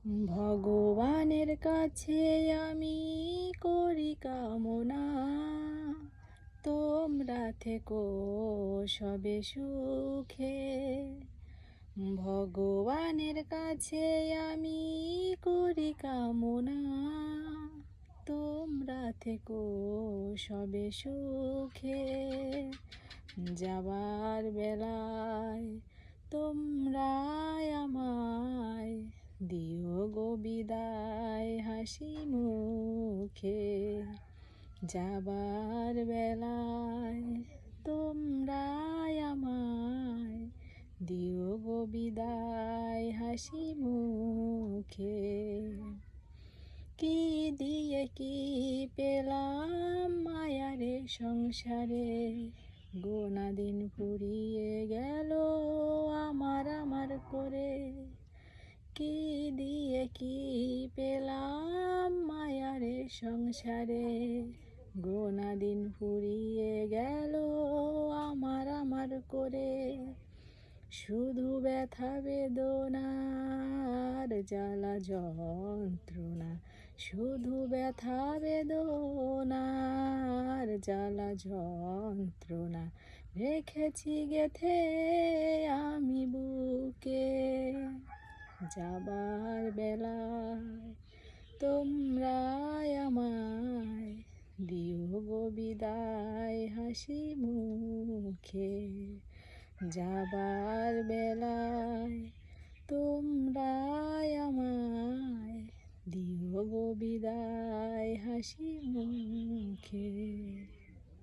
ভগবানের কাছে আমি করি কামনা, তোমরা থেকো সবে সুখে। ভগবানের কাছে আমি করি কামনা, তোমরা থেকো সবে সুখে। যাবার বেলায় তোমরা আমায় দিও গো বিদায় হাসি মুখে। যাবার বেলায় তোমরা আমায় দিও গো বিদায় হাসি মুখে। কি দিয়ে কি পেলাম মায়ারে সংসারে, গোনা দিন ফুরিয়ে গেল আমার করে। কি দিয়ে কি পেলাম মায়ারে সংসারে, গোনা দিন ফুরিয়ে গেল আমার করে। শুধু ব্যথা বেদনার জ্বালা যন্ত্রণা, শুধু ব্যথা বেদনার জ্বালা যন্ত্রণা রেখেছি গেথে আমি বুকে। যাবার বেলায় তোমরা আমায় দিও গো বিদায় হাসি মুখে। যাবার বেলায় তোমরা আমায় দিও গো বিদায় হাসি মুখে।